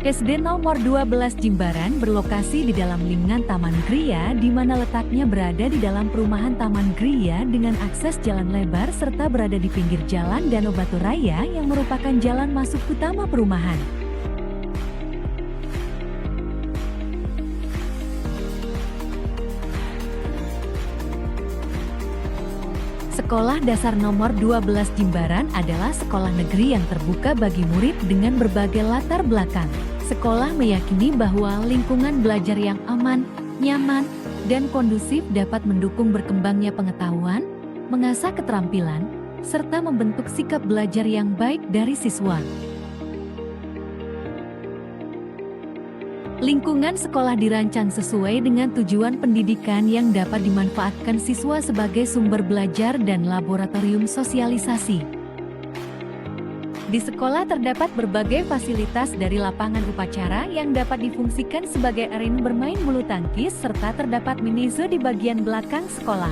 SD nomor 12 Jimbaran berlokasi di dalam lingkungan Taman Gria, di mana letaknya berada di dalam perumahan Taman Gria dengan akses jalan lebar serta berada di pinggir jalan Danau Batu Raya yang merupakan jalan masuk utama perumahan. Sekolah Dasar Nomor 12 Jimbaran adalah sekolah negeri yang terbuka bagi murid dengan berbagai latar belakang. Sekolah meyakini bahwa lingkungan belajar yang aman, nyaman, dan kondusif dapat mendukung berkembangnya pengetahuan, mengasah keterampilan, serta membentuk sikap belajar yang baik dari siswa. Lingkungan sekolah dirancang sesuai dengan tujuan pendidikan yang dapat dimanfaatkan siswa sebagai sumber belajar dan laboratorium sosialisasi. Di sekolah terdapat berbagai fasilitas dari lapangan upacara yang dapat difungsikan sebagai arena bermain bulu tangkis serta terdapat mini zoo di bagian belakang sekolah.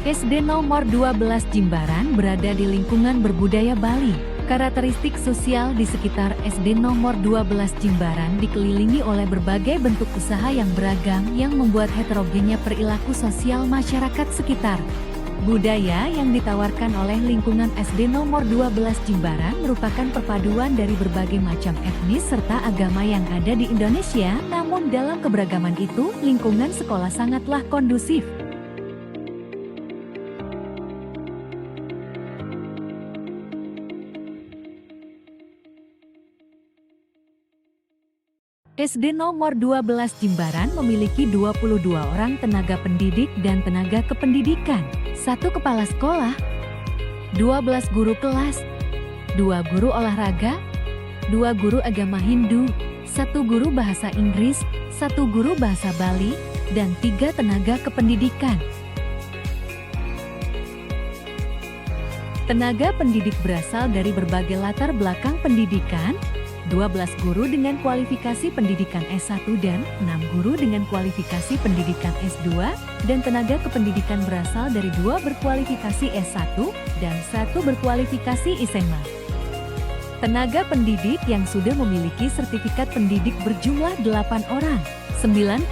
SD nomor 12 Jimbaran berada di lingkungan berbudaya Bali. Karakteristik sosial di sekitar SD nomor 12 Jimbaran dikelilingi oleh berbagai bentuk usaha yang beragam yang membuat heterogennya perilaku sosial masyarakat sekitar. Budaya yang ditawarkan oleh lingkungan SD nomor 12 Jimbaran merupakan perpaduan dari berbagai macam etnis serta agama yang ada di Indonesia, namun dalam keberagaman itu, lingkungan sekolah sangatlah kondusif. SD nomor 12 Jimbaran memiliki 22 orang tenaga pendidik dan tenaga kependidikan, 1 kepala sekolah, 12 guru kelas, 2 guru olahraga, 2 guru agama Hindu, 1 guru bahasa Inggris, 1 guru bahasa Bali, dan 3 tenaga kependidikan. Tenaga pendidik berasal dari berbagai latar belakang pendidikan, 12 guru dengan kualifikasi pendidikan S1 dan 6 guru dengan kualifikasi pendidikan S2, dan tenaga kependidikan berasal dari 2 berkualifikasi S1 dan 1 berkualifikasi SMA. Tenaga pendidik yang sudah memiliki sertifikat pendidik berjumlah 8 orang. 98%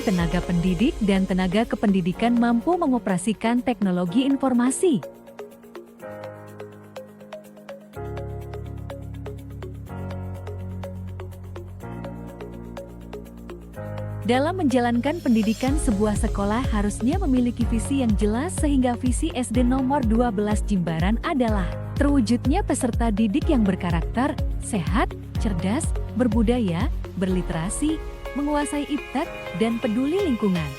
tenaga pendidik dan tenaga kependidikan mampu mengoperasikan teknologi informasi. Dalam menjalankan pendidikan, sebuah sekolah harusnya memiliki visi yang jelas sehingga visi SD nomor 12 Jimbaran adalah terwujudnya peserta didik yang berkarakter, sehat, cerdas, berbudaya, berliterasi, menguasai iptek, dan peduli lingkungan.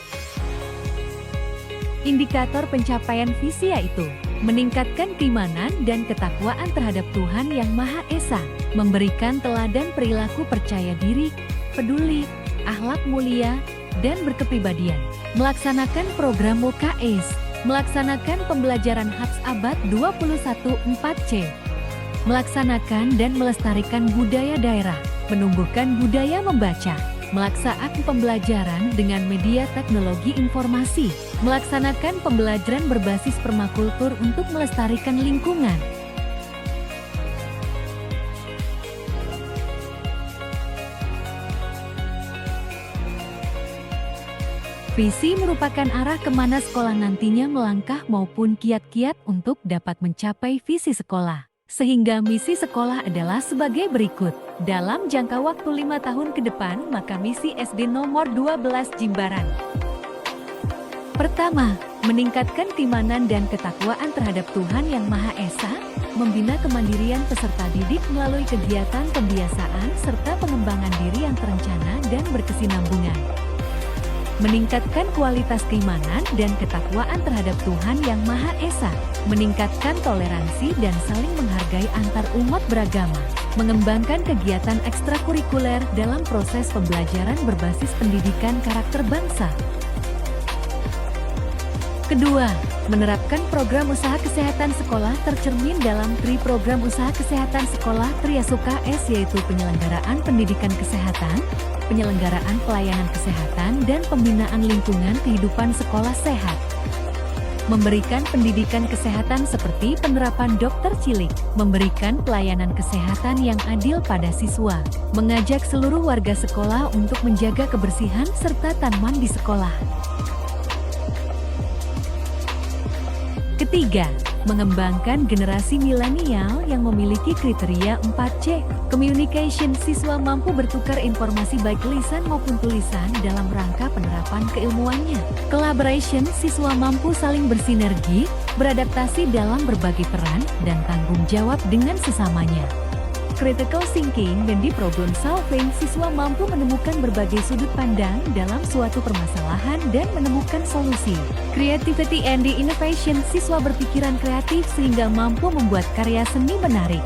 Indikator pencapaian visi yaitu meningkatkan keimanan dan ketakwaan terhadap Tuhan Yang Maha Esa, memberikan teladan perilaku percaya diri, peduli, akhlak mulia, dan berkepribadian, melaksanakan program UKS, melaksanakan pembelajaran HAPS abad 21 4C, melaksanakan dan melestarikan budaya daerah, menumbuhkan budaya membaca, melaksanakan pembelajaran dengan media teknologi informasi, melaksanakan pembelajaran berbasis permakultur untuk melestarikan lingkungan. Visi merupakan arah kemana sekolah nantinya melangkah maupun kiat-kiat untuk dapat mencapai visi sekolah. Sehingga misi sekolah adalah sebagai berikut. Dalam jangka waktu 5 tahun ke depan, maka misi SD nomor 12 Jimbaran. Pertama, meningkatkan keimanan dan ketakwaan terhadap Tuhan Yang Maha Esa, membina kemandirian peserta didik melalui kegiatan pembiasaan serta pengembangan diri yang terencana dan berkesinambungan. Meningkatkan kualitas keimanan dan ketakwaan terhadap Tuhan Yang Maha Esa, meningkatkan toleransi dan saling menghargai antar umat beragama, mengembangkan kegiatan ekstrakurikuler dalam proses pembelajaran berbasis pendidikan karakter bangsa. Kedua, menerapkan program usaha kesehatan sekolah tercermin dalam TRI Program Usaha Kesehatan Sekolah Triasuka S, yaitu penyelenggaraan pendidikan kesehatan, penyelenggaraan pelayanan kesehatan, dan pembinaan lingkungan kehidupan sekolah sehat. memberikan pendidikan kesehatan seperti penerapan dokter cilik, memberikan pelayanan kesehatan yang adil pada siswa, mengajak seluruh warga sekolah untuk menjaga kebersihan serta tanaman di sekolah. Ketiga, mengembangkan generasi milenial yang memiliki kriteria 4C. Communication, siswa mampu bertukar informasi baik lisan maupun tulisan dalam rangka penerapan keilmuannya. Collaboration, siswa mampu saling bersinergi, beradaptasi dalam berbagai peran, dan tanggung jawab dengan sesamanya. Critical thinking dan di problem solving, siswa mampu menemukan berbagai sudut pandang dalam suatu permasalahan dan menemukan solusi. Creativity and the innovation, siswa berpikiran kreatif sehingga mampu membuat karya seni menarik.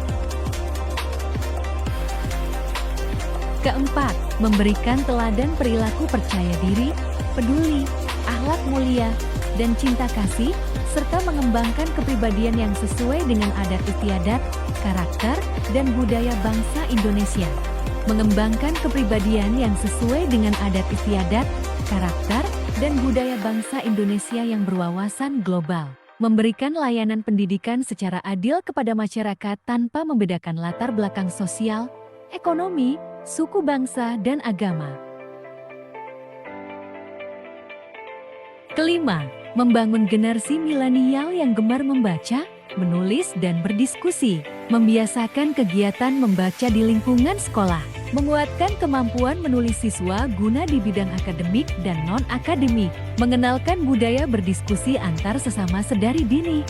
Keempat, memberikan teladan perilaku percaya diri, peduli, akhlak mulia, dan cinta kasih, serta mengembangkan kepribadian yang sesuai dengan adat istiadat, karakter, dan budaya bangsa Indonesia. Mengembangkan kepribadian yang sesuai dengan adat istiadat, karakter, dan budaya bangsa Indonesia yang berwawasan global. Memberikan layanan pendidikan secara adil kepada masyarakat tanpa membedakan latar belakang sosial, ekonomi, suku bangsa, dan agama. Kelima, membangun generasi milenial yang gemar membaca, menulis, dan berdiskusi. Membiasakan kegiatan membaca di lingkungan sekolah. Menguatkan kemampuan menulis siswa guna di bidang akademik dan non-akademik. Mengenalkan budaya berdiskusi antar sesama sedari dini.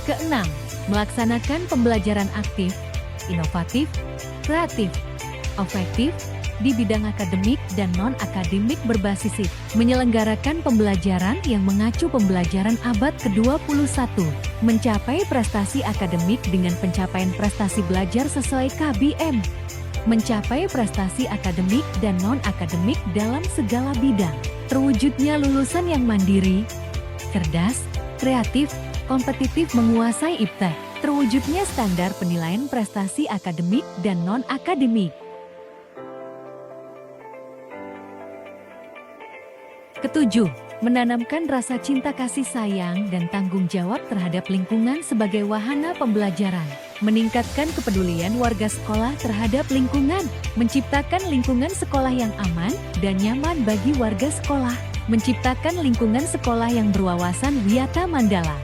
Keenam, melaksanakan pembelajaran aktif, inovatif, kreatif, efektif, di bidang akademik dan non-akademik berbasis SIP, menyelenggarakan pembelajaran yang mengacu pembelajaran abad ke-21, mencapai prestasi akademik dengan pencapaian prestasi belajar sesuai KBM, mencapai prestasi akademik dan non-akademik dalam segala bidang, terwujudnya lulusan yang mandiri, cerdas, kreatif, kompetitif menguasai IPTEK, terwujudnya standar penilaian prestasi akademik dan non-akademik. Ketujuh, menanamkan rasa cinta kasih sayang dan tanggung jawab terhadap lingkungan sebagai wahana pembelajaran. Meningkatkan kepedulian warga sekolah terhadap lingkungan. Menciptakan lingkungan sekolah yang aman dan nyaman bagi warga sekolah. Menciptakan lingkungan sekolah yang berwawasan Wiyata Mandala.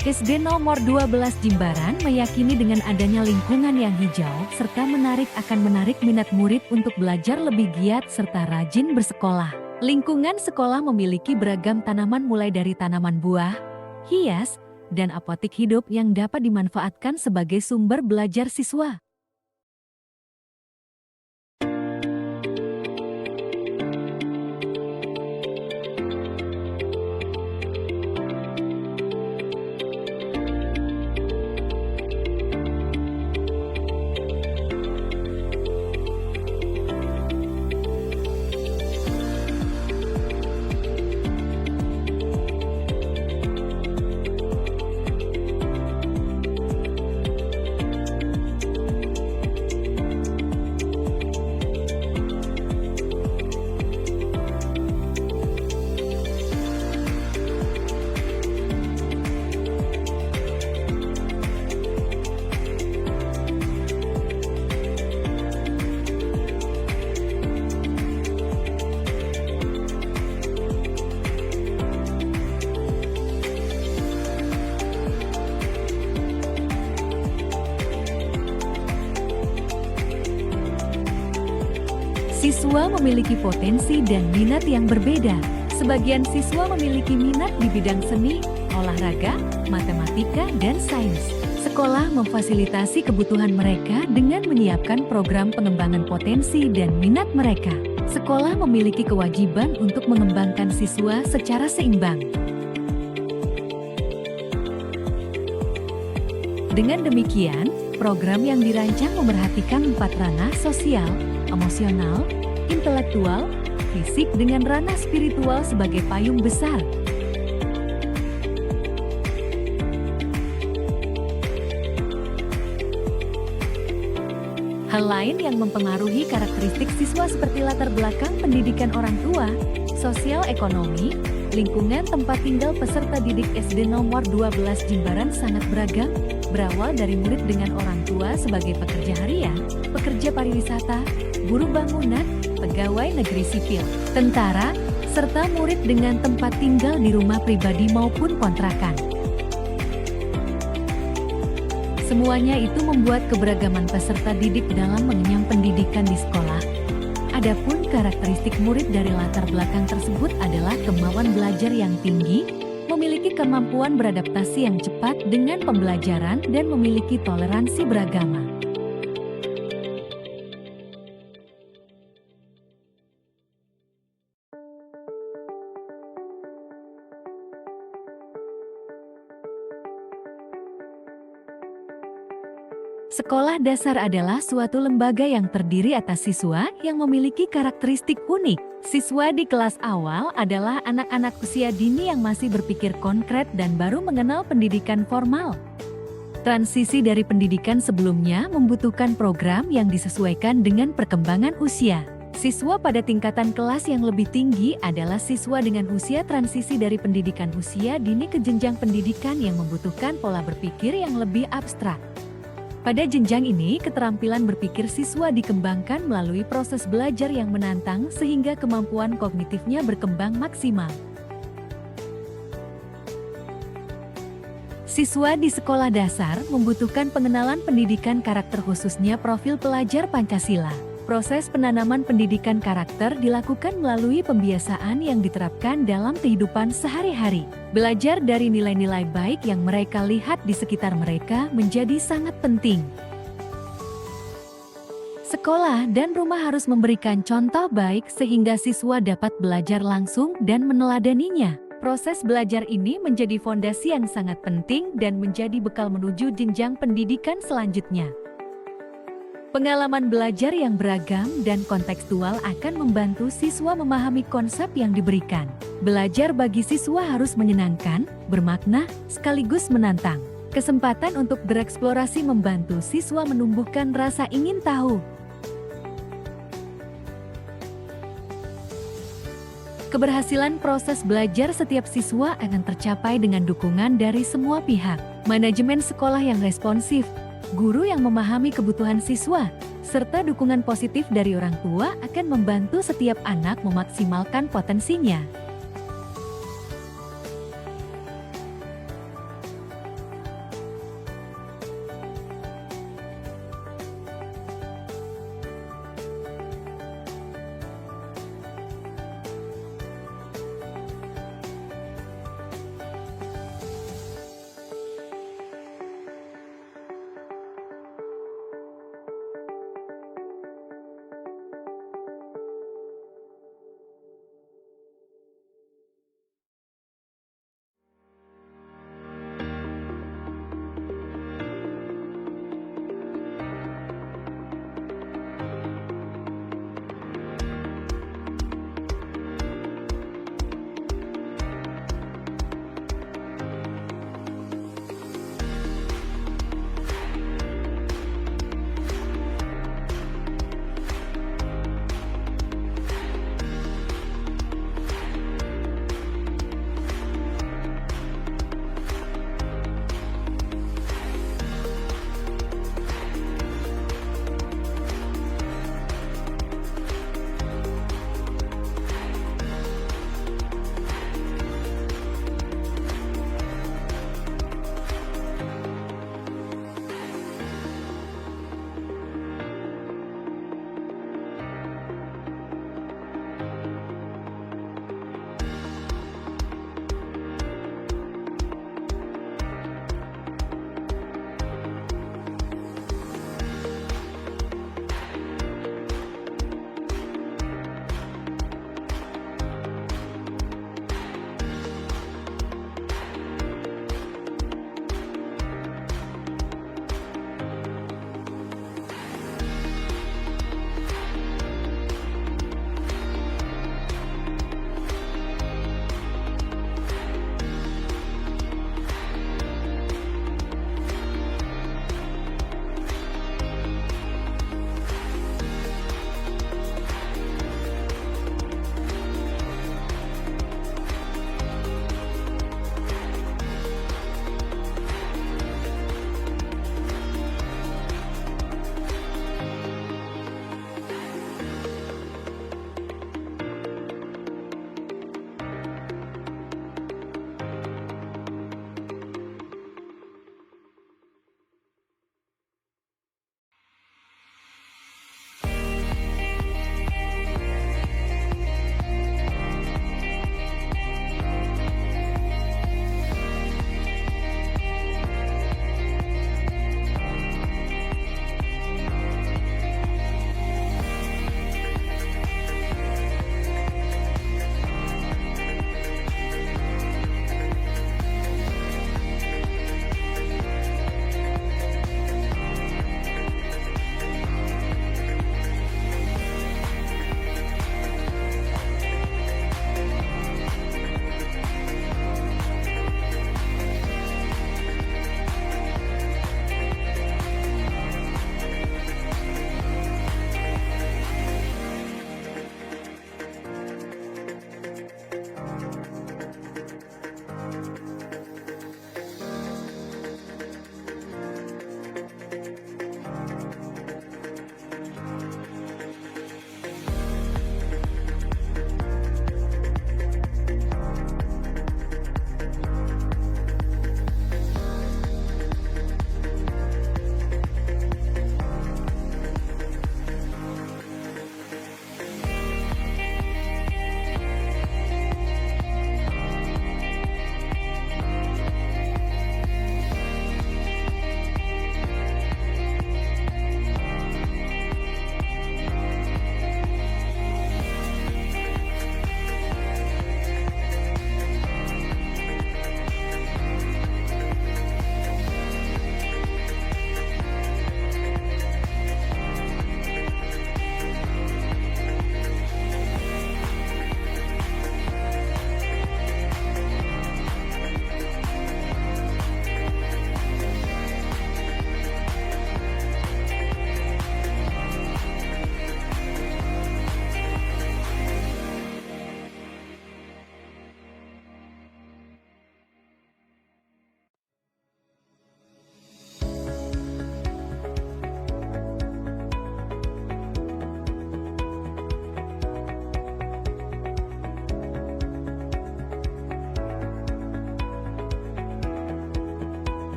SD nomor 12 Jimbaran meyakini dengan adanya lingkungan yang hijau serta akan menarik minat murid untuk belajar lebih giat serta rajin bersekolah. Lingkungan sekolah memiliki beragam tanaman mulai dari tanaman buah, hias, dan apotik hidup yang dapat dimanfaatkan sebagai sumber belajar siswa. Siswa memiliki potensi dan minat yang berbeda. Sebagian siswa memiliki minat di bidang seni, olahraga, matematika, dan sains. Sekolah memfasilitasi kebutuhan mereka dengan menyiapkan program pengembangan potensi dan minat mereka. Sekolah memiliki kewajiban untuk mengembangkan siswa secara seimbang. Dengan demikian, program yang dirancang memerhatikan 4 ranah sosial, emosional, intelektual, fisik dengan ranah spiritual sebagai payung besar. Hal lain yang mempengaruhi karakteristik siswa seperti latar belakang pendidikan orang tua, sosial ekonomi, lingkungan tempat tinggal peserta didik SD nomor 12 Jimbaran sangat beragam, berawal dari murid dengan orang tua sebagai pekerja harian, pekerja pariwisata, buruh bangunan, pegawai negeri sipil, tentara, serta murid dengan tempat tinggal di rumah pribadi maupun kontrakan. Semuanya itu membuat keberagaman peserta didik dalam mengenyam pendidikan di sekolah. Adapun karakteristik murid dari latar belakang tersebut adalah kemauan belajar yang tinggi, memiliki kemampuan beradaptasi yang cepat dengan pembelajaran dan memiliki toleransi beragama. Sekolah dasar adalah suatu lembaga yang terdiri atas siswa yang memiliki karakteristik unik. Siswa di kelas awal adalah anak-anak usia dini yang masih berpikir konkret dan baru mengenal pendidikan formal. Transisi dari pendidikan sebelumnya membutuhkan program yang disesuaikan dengan perkembangan usia. Siswa pada tingkatan kelas yang lebih tinggi adalah siswa dengan usia transisi dari pendidikan usia dini ke jenjang pendidikan yang membutuhkan pola berpikir yang lebih abstrak. Pada jenjang ini, keterampilan berpikir siswa dikembangkan melalui proses belajar yang menantang sehingga kemampuan kognitifnya berkembang maksimal. Siswa di sekolah dasar membutuhkan pengenalan pendidikan karakter khususnya profil pelajar Pancasila. Proses penanaman pendidikan karakter dilakukan melalui pembiasaan yang diterapkan dalam kehidupan sehari-hari. Belajar dari nilai-nilai baik yang mereka lihat di sekitar mereka menjadi sangat penting. Sekolah dan rumah harus memberikan contoh baik sehingga siswa dapat belajar langsung dan meneladaninya. Proses belajar ini menjadi fondasi yang sangat penting dan menjadi bekal menuju jenjang pendidikan selanjutnya. Pengalaman belajar yang beragam dan kontekstual akan membantu siswa memahami konsep yang diberikan. Belajar bagi siswa harus menyenangkan, bermakna, sekaligus menantang. Kesempatan untuk bereksplorasi membantu siswa menumbuhkan rasa ingin tahu. Keberhasilan proses belajar setiap siswa akan tercapai dengan dukungan dari semua pihak. Manajemen sekolah yang responsif, guru yang memahami kebutuhan siswa, serta dukungan positif dari orang tua akan membantu setiap anak memaksimalkan potensinya.